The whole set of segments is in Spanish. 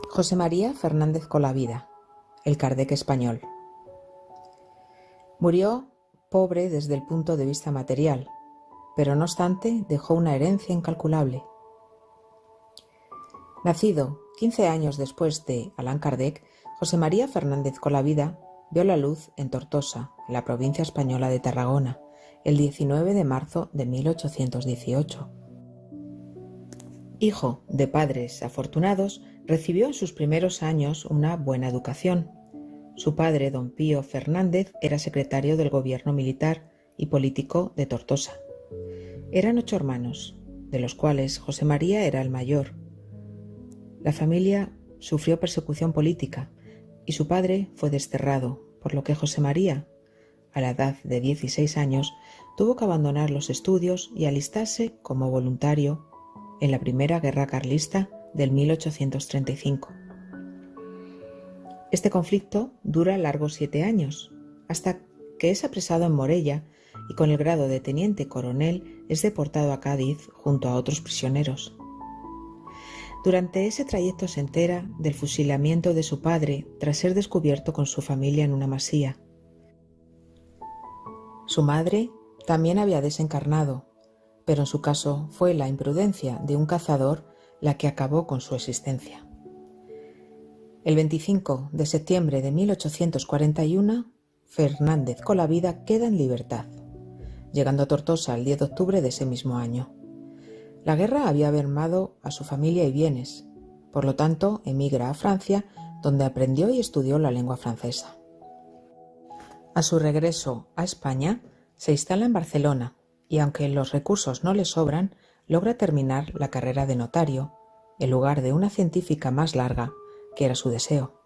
José María Fernández Colavida, el Kardec español. Murió pobre desde el punto de vista material, pero no obstante dejó una herencia incalculable. Nacido 15 años después de Allan Kardec, José María Fernández Colavida vio la luz en Tortosa, en la provincia española de Tarragona, el 19 de marzo de 1818. Hijo de padres afortunados, recibió en sus primeros años una buena educación. Su padre, don Pío Fernández, era secretario del gobierno militar y político de Tortosa. Eran 8 hermanos, de los cuales José María era el mayor. La familia sufrió persecución política y su padre fue desterrado, por lo que José María, a la edad de 16 años, tuvo que abandonar los estudios y alistarse como voluntario en la Primera Guerra Carlista del 1835. Este conflicto dura largos 7 años, hasta que es apresado en Morella y con el grado de teniente coronel es deportado a Cádiz junto a otros prisioneros. Durante ese trayecto se entera del fusilamiento de su padre tras ser descubierto con su familia en una masía. Su madre también había desencarnado, pero en su caso fue la imprudencia de un cazador la que acabó con su existencia. El 25 de septiembre de 1841, Fernández Colavida queda en libertad, llegando a Tortosa el 10 de octubre de ese mismo año. La guerra había mermado a su familia y bienes, por lo tanto emigra a Francia, donde aprendió y estudió la lengua francesa. A su regreso a España, se instala en Barcelona y, aunque los recursos no le sobran, logra terminar la carrera de notario, en lugar de una científica más larga, que era su deseo.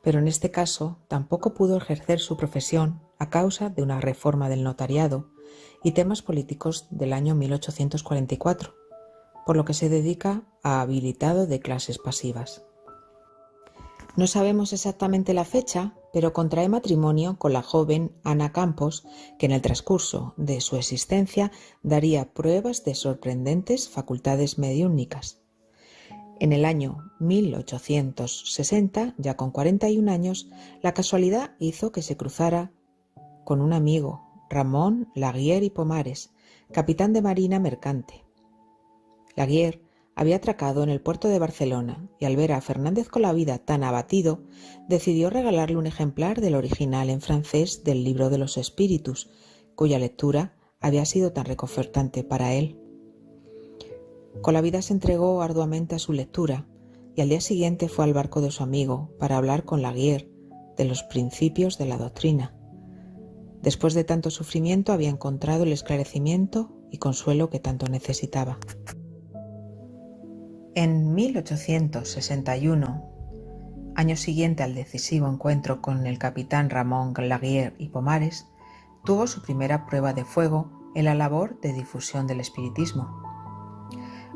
Pero en este caso tampoco pudo ejercer su profesión a causa de una reforma del notariado y temas políticos del año 1844, por lo que se dedica a habilitado de clases pasivas. No sabemos exactamente la fecha, pero contrae matrimonio con la joven Ana Campos, que en el transcurso de su existencia daría pruebas de sorprendentes facultades mediúnicas. En el año 1860, ya con 41 años, la casualidad hizo que se cruzara con un amigo, Ramón Laguier y Pomares, capitán de marina mercante. Laguier había atracado en el puerto de Barcelona y, al ver a Fernández Colavida tan abatido, decidió regalarle un ejemplar del original en francés del Libro de los Espíritus, cuya lectura había sido tan reconfortante para él. Colavida se entregó arduamente a su lectura y al día siguiente fue al barco de su amigo para hablar con Laguier de los principios de la doctrina. Después de tanto sufrimiento había encontrado el esclarecimiento y consuelo que tanto necesitaba. En 1861, año siguiente al decisivo encuentro con el capitán Ramón Laguier y Pomares, tuvo su primera prueba de fuego en la labor de difusión del espiritismo.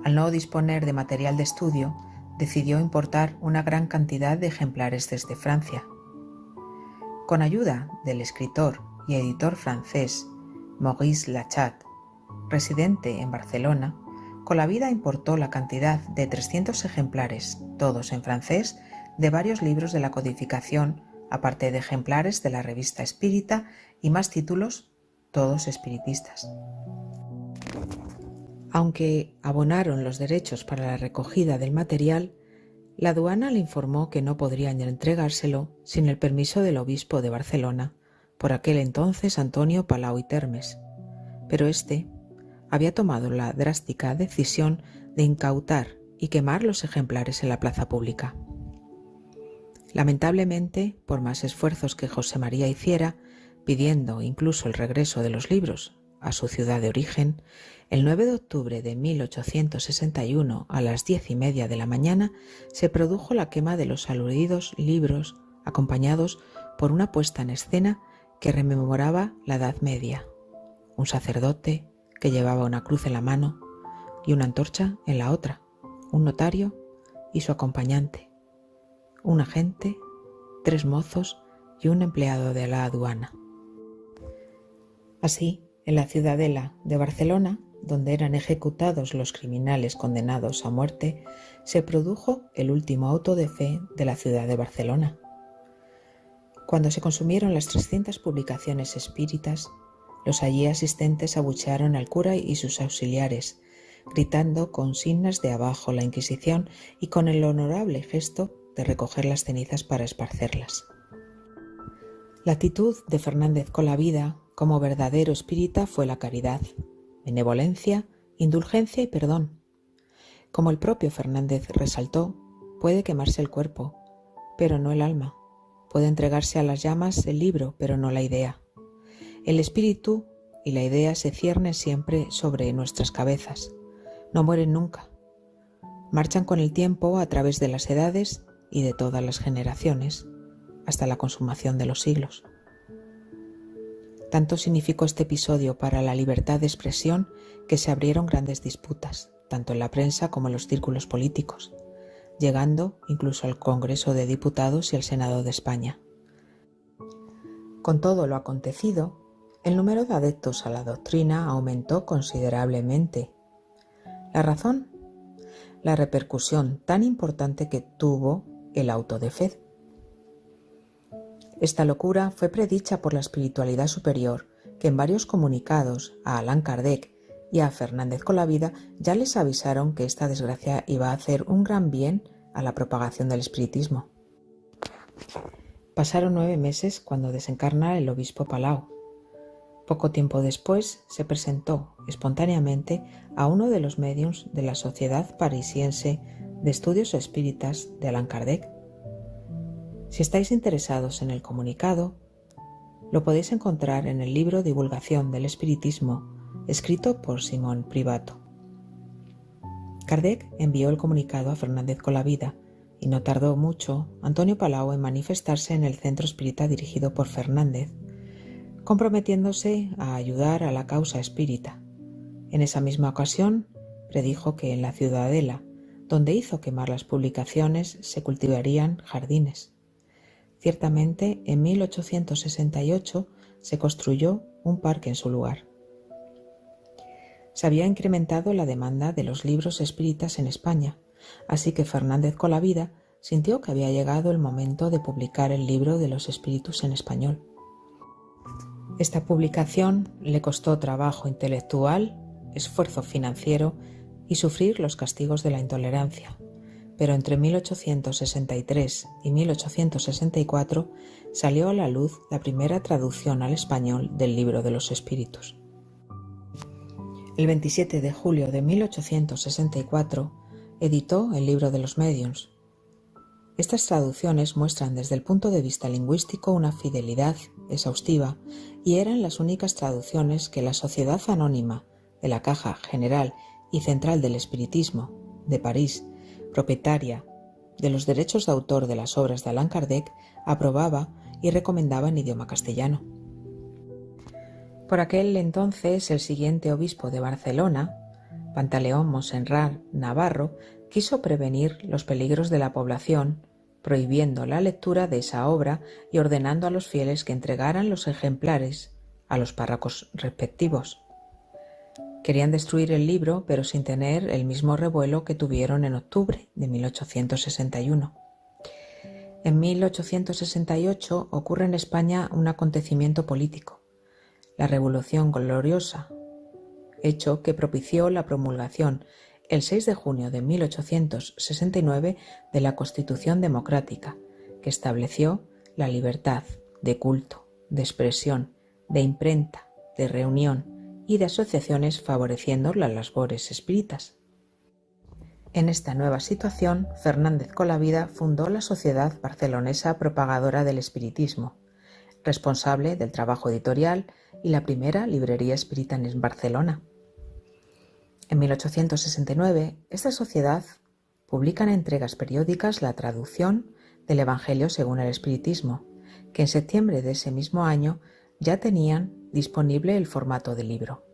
Al no disponer de material de estudio, decidió importar una gran cantidad de ejemplares desde Francia. Con ayuda del escritor y editor francés Maurice Lachat, residente en Barcelona, Colavida importó la cantidad de 300 ejemplares, todos en francés, de varios libros de la codificación, aparte de ejemplares de la revista espírita y más títulos, todos espiritistas. Aunque abonaron los derechos para la recogida del material, la aduana le informó que no podrían entregárselo sin el permiso del obispo de Barcelona, por aquel entonces Antonio Palau y Termes, pero este había tomado la drástica decisión de incautar y quemar los ejemplares en la plaza pública. Lamentablemente, por más esfuerzos que José María hiciera, pidiendo incluso el regreso de los libros a su ciudad de origen, el 9 de octubre de 1861 a las 10:30 de la mañana se produjo la quema de los aludidos libros, acompañados por una puesta en escena que rememoraba la Edad Media. Un sacerdote que llevaba una cruz en la mano y una antorcha en la otra, un notario y su acompañante, un agente, 3 mozos y un empleado de la aduana. Así, en la ciudadela de Barcelona, donde eran ejecutados los criminales condenados a muerte, se produjo el último auto de fe de la ciudad de Barcelona. Cuando se consumieron las 300 publicaciones espíritas, los allí asistentes abuchearon al cura y sus auxiliares, gritando consignas de abajo la Inquisición y con el honorable gesto de recoger las cenizas para esparcerlas. La actitud de Fernández Colavida como verdadero espírita fue la caridad, benevolencia, indulgencia y perdón. Como el propio Fernández resaltó, puede quemarse el cuerpo, pero no el alma. Puede entregarse a las llamas el libro, pero no la idea. El espíritu y la idea se ciernen siempre sobre nuestras cabezas. No mueren nunca. Marchan con el tiempo a través de las edades y de todas las generaciones, hasta la consumación de los siglos. Tanto significó este episodio para la libertad de expresión que se abrieron grandes disputas, tanto en la prensa como en los círculos políticos, llegando incluso al Congreso de Diputados y al Senado de España. Con todo lo acontecido, el número de adeptos a la doctrina aumentó considerablemente. ¿La razón? La repercusión tan importante que tuvo el auto de fe. Esta locura fue predicha por la espiritualidad superior, que en varios comunicados a Allan Kardec y a Fernández Colavida ya les avisaron que esta desgracia iba a hacer un gran bien a la propagación del espiritismo. Pasaron 9 meses cuando desencarna el obispo Palau. Poco tiempo después se presentó espontáneamente a uno de los médiums de la Sociedad Parisiense de Estudios Espíritas de Allan Kardec. Si estáis interesados en el comunicado, lo podéis encontrar en el libro Divulgación del Espiritismo, escrito por Simón Privato. Kardec envió el comunicado a Fernández Colavida y no tardó mucho Antonio Palau en manifestarse en el centro espírita dirigido por Fernández, comprometiéndose a ayudar a la causa espírita. En esa misma ocasión predijo que en la Ciudadela, donde hizo quemar las publicaciones, se cultivarían jardines. Ciertamente, en 1868 se construyó un parque en su lugar. Se había incrementado la demanda de los libros espíritas en España, así que Fernández Colavida sintió que había llegado el momento de publicar el libro de los espíritus en español. Esta publicación le costó trabajo intelectual, esfuerzo financiero y sufrir los castigos de la intolerancia, pero entre 1863 y 1864 salió a la luz la primera traducción al español del libro de los espíritus. El 27 de julio de 1864 editó el libro de los médiuns. Estas traducciones muestran desde el punto de vista lingüístico una fidelidad exhaustiva y eran las únicas traducciones que la Sociedad Anónima de la Caja General y Central del Espiritismo de París, propietaria de los derechos de autor de las obras de Allan Kardec, aprobaba y recomendaba en idioma castellano. Por aquel entonces, el siguiente obispo de Barcelona, Pantaleón Monserrat Navarro, quiso prevenir los peligros de la población, prohibiendo la lectura de esa obra y ordenando a los fieles que entregaran los ejemplares a los párrocos respectivos. Querían destruir el libro, pero sin tener el mismo revuelo que tuvieron en octubre de 1861. En 1868 ocurre en España un acontecimiento político, la Revolución Gloriosa, hecho que propició la promulgación el 6 de junio de 1869 de la Constitución Democrática, que estableció la libertad de culto, de expresión, de imprenta, de reunión y de asociaciones, favoreciendo las labores espíritas. En esta nueva situación, Fernández Colavida fundó la Sociedad Barcelonesa Propagadora del Espiritismo, responsable del trabajo editorial y la primera librería espírita en Barcelona. En 1869, esta sociedad publica en entregas periódicas la traducción del Evangelio según el Espiritismo, que en septiembre de ese mismo año ya tenían disponible el formato de libro.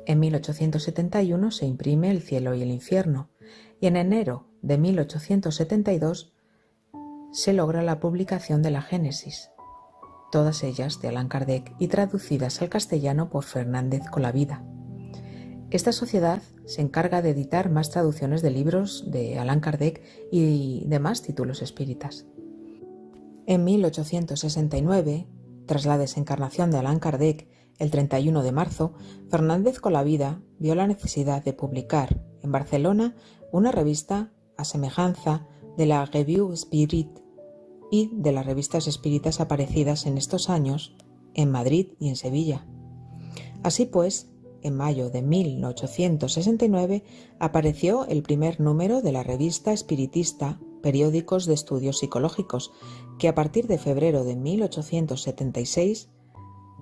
En 1871 se imprime El cielo y el infierno, y en enero de 1872 se logra la publicación de la Génesis, todas ellas de Allan Kardec y traducidas al castellano por Fernández Colavida. Esta sociedad se encarga de editar más traducciones de libros de Allan Kardec y demás títulos espíritas. En 1869, tras la desencarnación de Allan Kardec, el 31 de marzo, Fernández Colavida vio la necesidad de publicar en Barcelona una revista a semejanza de la Revue Spirit y de las revistas espíritas aparecidas en estos años en Madrid y en Sevilla. Así pues, en mayo de 1869 apareció el primer número de la revista espiritista Periódicos de Estudios Psicológicos, que a partir de febrero de 1876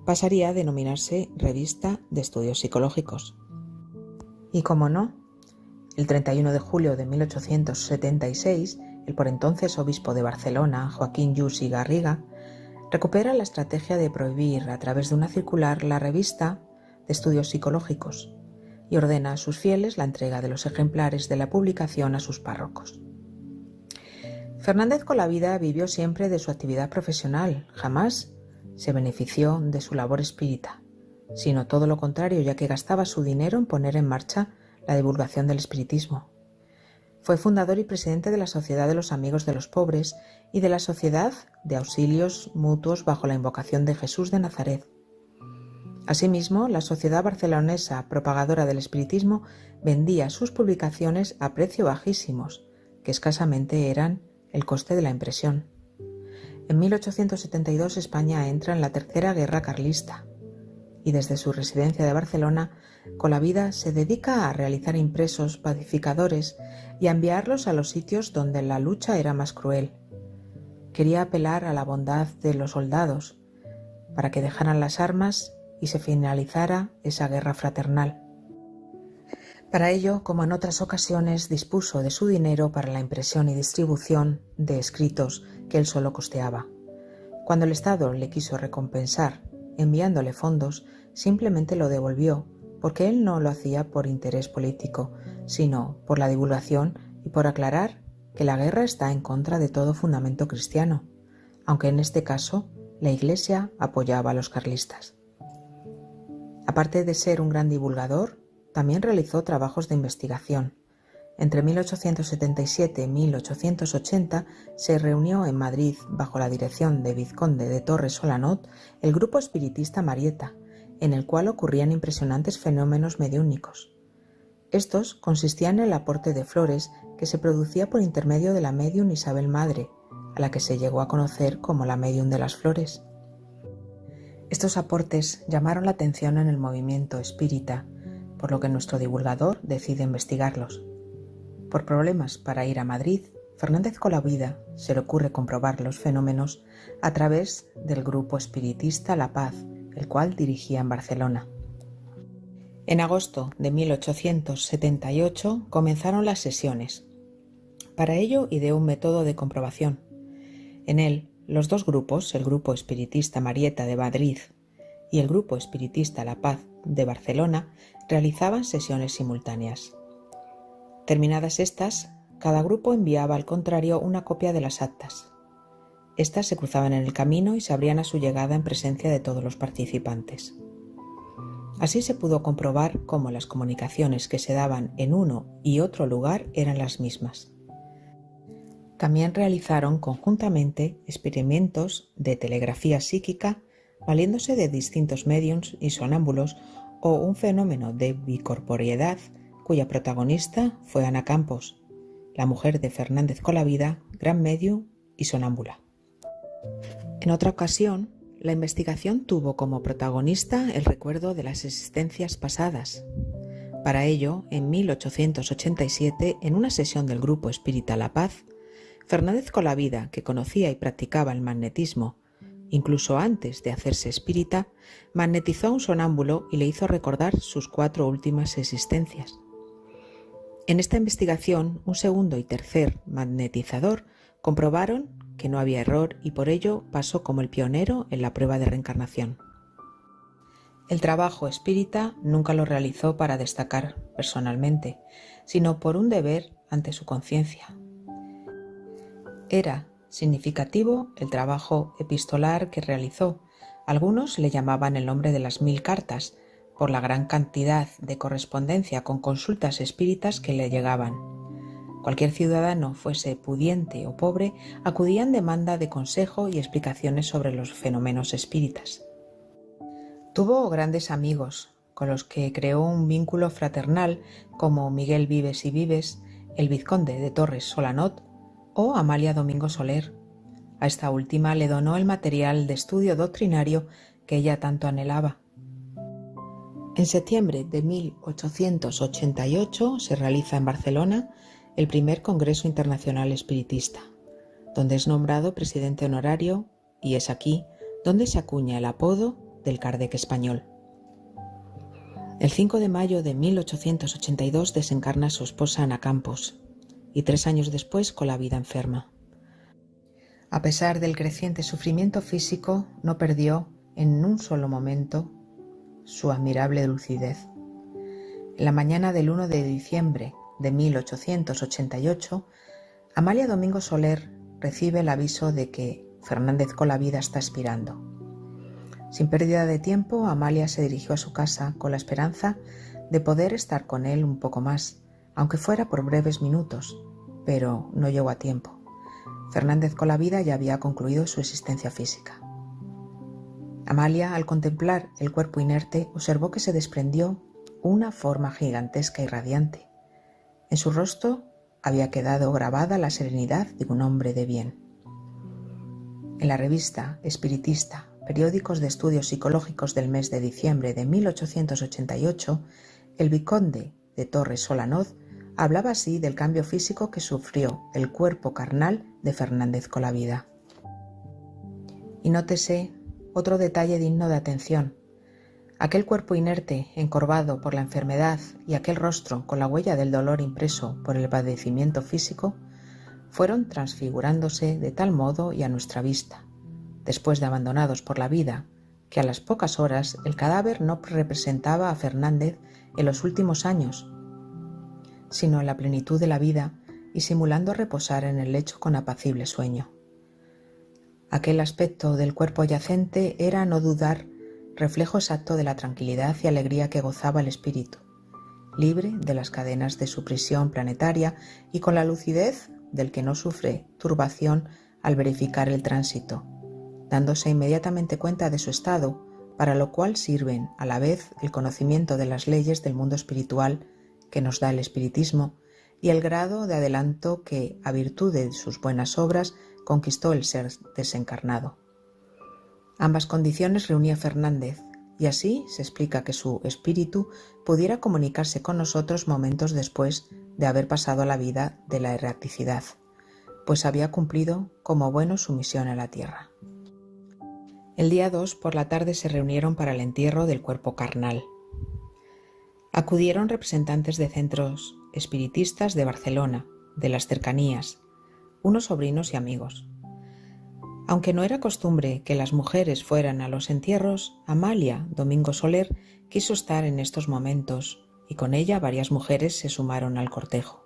pasaría a denominarse Revista de Estudios Psicológicos. Y como no, el 31 de julio de 1876, el por entonces obispo de Barcelona, Joaquín Lluís i Garriga, recupera la estrategia de prohibir a través de una circular la revista de estudios psicológicos y ordena a sus fieles la entrega de los ejemplares de la publicación a sus párrocos. Fernández Colavida vivió siempre de su actividad profesional, jamás se benefició de su labor espírita, sino todo lo contrario, ya que gastaba su dinero en poner en marcha la divulgación del espiritismo. Fue fundador y presidente de la Sociedad de los Amigos de los Pobres y de la Sociedad de Auxilios Mutuos bajo la invocación de Jesús de Nazaret. Asimismo, la Sociedad Barcelonesa Propagadora del Espiritismo vendía sus publicaciones a precio bajísimos, que escasamente eran el coste de la impresión. En 1872 España entra en la Tercera Guerra Carlista y desde su residencia de Barcelona, Colavida se dedica a realizar impresos pacificadores y a enviarlos a los sitios donde la lucha era más cruel. Quería apelar a la bondad de los soldados para que dejaran las armas y se finalizara esa guerra fraternal. Para ello, como en otras ocasiones, dispuso de su dinero para la impresión y distribución de escritos que él solo costeaba. Cuando el Estado le quiso recompensar enviándole fondos, simplemente lo devolvió, porque él no lo hacía por interés político, sino por la divulgación y por aclarar que la guerra está en contra de todo fundamento cristiano, aunque en este caso la Iglesia apoyaba a los carlistas. Aparte de ser un gran divulgador, también realizó trabajos de investigación. Entre 1877 y 1880 se reunió en Madrid, bajo la dirección de Vizconde de Torres Solanot, el grupo espiritista Marieta, en el cual ocurrían impresionantes fenómenos mediúnicos. Estos consistían en el aporte de flores que se producía por intermedio de la médium Isabel Madre, a la que se llegó a conocer como la médium de las flores. Estos aportes llamaron la atención en el movimiento espírita, por lo que nuestro divulgador decide investigarlos. Por problemas para ir a Madrid, Fernández Colavida se le ocurre comprobar los fenómenos a través del grupo espiritista La Paz, el cual dirigía en Barcelona. En agosto de 1878 comenzaron las sesiones. Para ello ideó un método de comprobación. En él, los dos grupos, el grupo espiritista Marieta de Madrid y el grupo espiritista La Paz de Barcelona, realizaban sesiones simultáneas. Terminadas estas, cada grupo enviaba al contrario una copia de las actas. Estas se cruzaban en el camino y se abrían a su llegada en presencia de todos los participantes. Así se pudo comprobar cómo las comunicaciones que se daban en uno y otro lugar eran las mismas. También realizaron conjuntamente experimentos de telegrafía psíquica valiéndose de distintos médiums y sonámbulos o un fenómeno de bicorporeidad cuya protagonista fue Ana Campos, la mujer de Fernández Colavida, gran médium y sonámbula. En otra ocasión, la investigación tuvo como protagonista el recuerdo de las existencias pasadas. Para ello, en 1887, en una sesión del grupo Espírita La Paz, Fernández Colavida, que conocía y practicaba el magnetismo, incluso antes de hacerse espírita, magnetizó a un sonámbulo y le hizo recordar sus 4 últimas existencias. En esta investigación, un segundo y tercer magnetizador comprobaron que no había error y por ello pasó como el pionero en la prueba de reencarnación. El trabajo espírita nunca lo realizó para destacar personalmente, sino por un deber ante su conciencia. Era significativo el trabajo epistolar que realizó. Algunos le llamaban el nombre de las 1000 cartas, por la gran cantidad de correspondencia con consultas espíritas que le llegaban. Cualquier ciudadano, fuese pudiente o pobre, acudía en demanda de consejo y explicaciones sobre los fenómenos espíritas. Tuvo grandes amigos, con los que creó un vínculo fraternal, como Miguel Vives y Vives, el vizconde de Torres Solanot o Amalia Domingo Soler. A esta última le donó el material de estudio doctrinario que ella tanto anhelaba. En septiembre de 1888 se realiza en Barcelona el primer Congreso Internacional Espiritista, donde es nombrado presidente honorario, y es aquí donde se acuña el apodo del Kardec español. El 5 de mayo de 1882 desencarna su esposa Ana Campos, y 3 años después con la vida enferma. A pesar del creciente sufrimiento físico, no perdió en un solo momento su admirable lucidez. En la mañana del 1 de diciembre de 1888, Amalia Domingo Soler recibe el aviso de que Fernández Colavida está expirando. Sin pérdida de tiempo, Amalia se dirigió a su casa con la esperanza de poder estar con él un poco más, aunque fuera por breves minutos, pero no llegó a tiempo. Fernández Colavida ya había concluido su existencia física. Amalia, al contemplar el cuerpo inerte, observó que se desprendió una forma gigantesca y radiante. En su rostro había quedado grabada la serenidad de un hombre de bien. En la revista Espiritista, periódicos de estudios psicológicos del mes de diciembre de 1888, el vizconde de Torres Solanot hablaba así del cambio físico que sufrió el cuerpo carnal de Fernández Colavida. Y nótese otro detalle digno de atención. Aquel cuerpo inerte, encorvado por la enfermedad, y aquel rostro con la huella del dolor impreso por el padecimiento físico, fueron transfigurándose de tal modo y a nuestra vista, después de abandonados por la vida, que a las pocas horas el cadáver no representaba a Fernández en los últimos años, sino en la plenitud de la vida y simulando reposar en el lecho con apacible sueño. Aquel aspecto del cuerpo yacente era, a no dudar, reflejo exacto de la tranquilidad y alegría que gozaba el espíritu, libre de las cadenas de su prisión planetaria y con la lucidez del que no sufre turbación al verificar el tránsito, dándose inmediatamente cuenta de su estado, para lo cual sirven a la vez el conocimiento de las leyes del mundo espiritual que nos da el espiritismo y el grado de adelanto que, a virtud de sus buenas obras, conquistó el ser desencarnado. Ambas condiciones reunía Fernández, y así se explica que su espíritu pudiera comunicarse con nosotros momentos después de haber pasado a la vida de la erraticidad, pues había cumplido como bueno su misión en la tierra. El día 2 por la tarde se reunieron para el entierro del cuerpo carnal. Acudieron representantes de centros espiritistas de Barcelona, de las cercanías, unos sobrinos y amigos. Aunque no era costumbre que las mujeres fueran a los entierros, Amalia Domingo Soler quiso estar en estos momentos y con ella varias mujeres se sumaron al cortejo.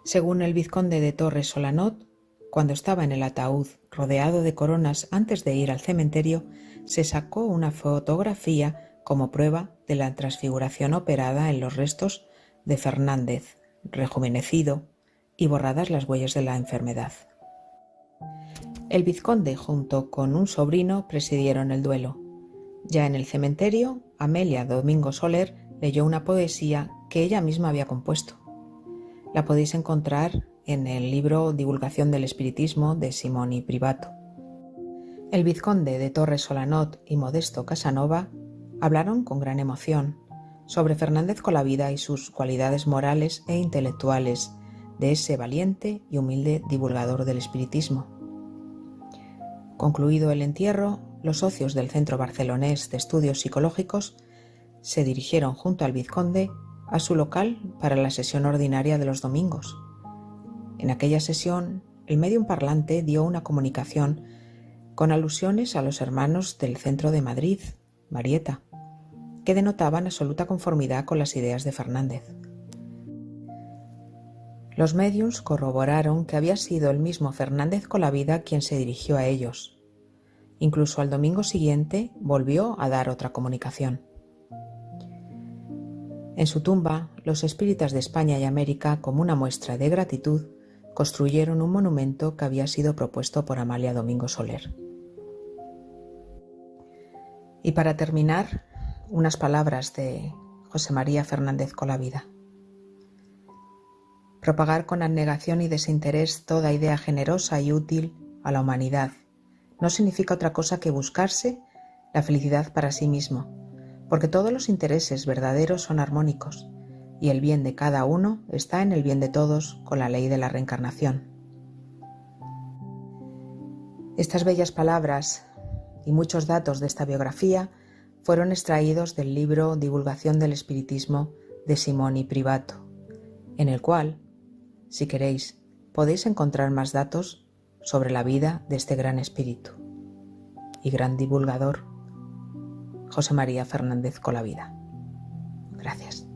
Según el vizconde de Torres Solanot, cuando estaba en el ataúd rodeado de coronas antes de ir al cementerio, se sacó una fotografía como prueba de la transfiguración operada en los restos de Fernández, rejuvenecido y borradas las huellas de la enfermedad. El vizconde junto con un sobrino presidieron el duelo. Ya en el cementerio, Amelia Domingo Soler leyó una poesía que ella misma había compuesto. La podéis encontrar en el libro Divulgación del Espiritismo de Simoni Privato. El vizconde de Torres Solanot y Modesto Casanova hablaron con gran emoción sobre Fernández Colavida y sus cualidades morales e intelectuales de ese valiente y humilde divulgador del espiritismo. Concluido el entierro, los socios del Centro Barcelonés de Estudios Psicológicos se dirigieron junto al vizconde a su local para la sesión ordinaria de los domingos. En aquella sesión, el médium parlante dio una comunicación con alusiones a los hermanos del centro de Madrid, Marieta, que denotaban absoluta conformidad con las ideas de Fernández. Los médiums corroboraron que había sido el mismo Fernández Colavida quien se dirigió a ellos, Incluso al domingo siguiente volvió a dar otra comunicación. En su tumba, los espíritas de España y América, como una muestra de gratitud, construyeron un monumento que había sido propuesto por Amalia Domingo Soler. Y para terminar, unas palabras de José María Fernández Colavida. Propagar con abnegación y desinterés toda idea generosa y útil a la humanidad no significa otra cosa que buscarse la felicidad para sí mismo, porque todos los intereses verdaderos son armónicos y el bien de cada uno está en el bien de todos con la ley de la reencarnación. Estas bellas palabras y muchos datos de esta biografía fueron extraídos del libro Divulgación del Espiritismo de Simoni Privato, en el cual, si queréis, podéis encontrar más datos sobre la vida de este gran espíritu y gran divulgador, José María Fernández Colavida. Gracias.